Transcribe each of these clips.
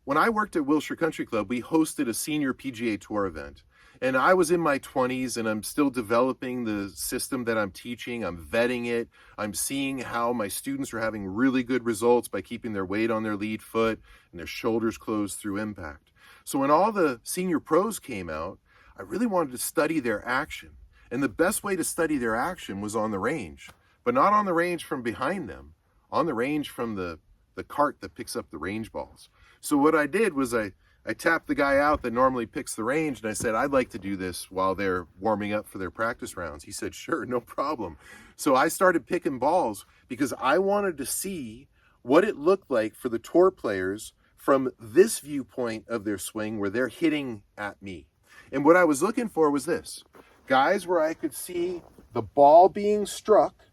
when I worked at Wilshire Country Club, we hosted a senior PGA Tour event. And I was in my 20s and I'm still developing the system that I'm teaching. I'm vetting it. I'm seeing how my students are having really good results by keeping their weight on their lead foot and their shoulders closed through impact. So when all the senior pros came out, I really wanted to study their action. And the best way to study their action was on the range, but not on the range from behind them, on the range from the cart that picks up the range balls. So what I did was I tapped the guy out that normally picks the range, and I said, I'd like to do this while they're warming up for their practice rounds. He said, sure, no problem. So I started picking balls because I wanted to see what it looked like for the tour players from this viewpoint of their swing where they're hitting at me. And what I was looking for was this: guys where I could see the ball being struck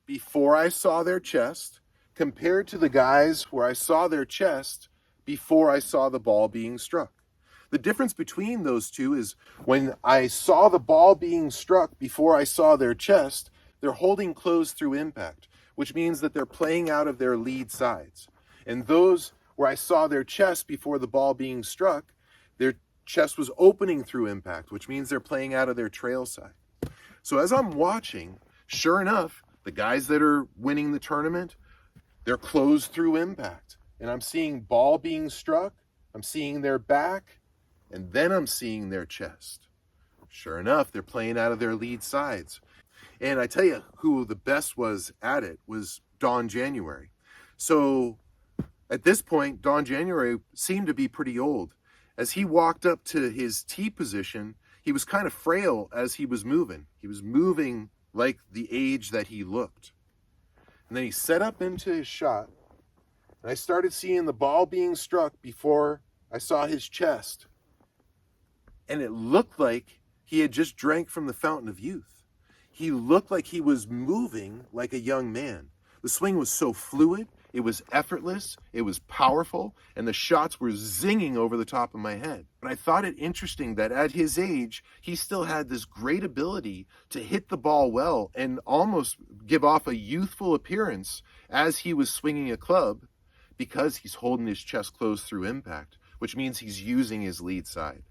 before I saw their chest, compared to the guys where I saw their chest before I saw the ball being struck. The difference between those two is when I saw the ball being struck before I saw their chest, they're holding closed through impact, which means that they're playing out of their lead sides. And those where I saw their chest before the ball being struck, their chest was opening through impact, which means they're playing out of their trail side. So as I'm watching, sure enough, the guys that are winning the tournament, they're closed through impact. And I'm seeing ball being struck, I'm seeing their back, and then I'm seeing their chest. Sure enough, they're playing out of their lead sides. And I tell you who the best was at it was Don January. So at this point, Don January seemed to be pretty old. As he walked up to his tee position, he was kind of frail as he was moving. He was moving like the age that he looked. And then he set up into his shot, and I started seeing the ball being struck before I saw his chest. And it looked like he had just drank from the fountain of youth. He looked like he was moving like a young man. The swing was so fluid, it was effortless, it was powerful, and the shots were zinging over the top of my head. But I thought it interesting that at his age, he still had this great ability to hit the ball well and almost give off a youthful appearance as he was swinging a club, because he's holding his chest closed through impact, which means he's using his lead side.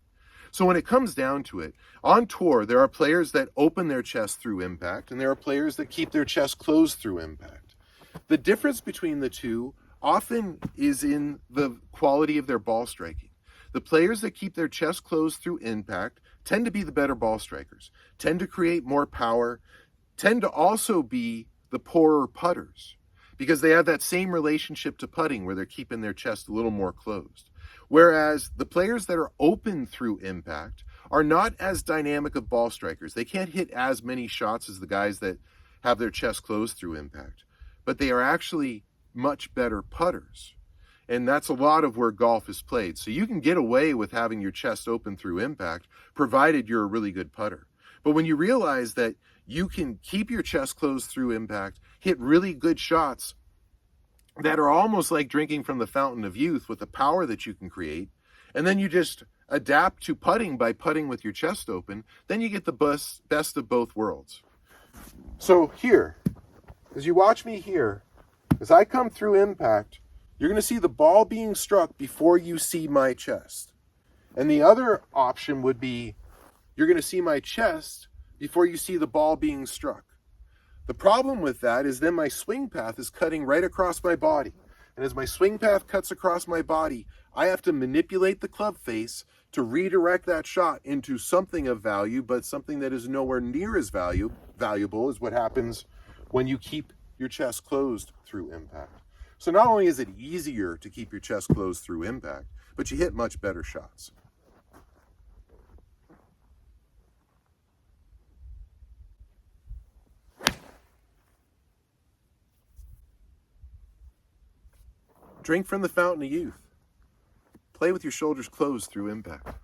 So when it comes down to it, on tour, there are players that open their chest through impact, and there are players that keep their chest closed through impact. The difference between the two often is in the quality of their ball striking. The players that keep their chest closed through impact tend to be the better ball strikers, tend to create more power, tend to also be the poorer putters, because they have that same relationship to putting where they're keeping their chest a little more closed. Whereas the players that are open through impact are not as dynamic of ball strikers. They can't hit as many shots as the guys that have their chest closed through impact, but they are actually much better putters. And that's a lot of where golf is played. So you can get away with having your chest open through impact, provided you're a really good putter. But when you realize that you can keep your chest closed through impact, hit really good shots that are almost like drinking from the fountain of youth with the power that you can create, and then you just adapt to putting by putting with your chest open, then you get the best of both worlds. So here, as you watch me here, as I come through impact, you're going to see the ball being struck before you see my chest. And the other option would be you're going to see my chest before you see the ball being struck. The problem with that is then my swing path is cutting right across my body. And as my swing path cuts across my body, I have to manipulate the club face to redirect that shot into something of value, but something that is nowhere near as valuable as what happens when you keep your chest closed through impact. So not only is it easier to keep your chest closed through impact, but you hit much better shots. Drink from the fountain of youth. Play with your shoulders closed through impact.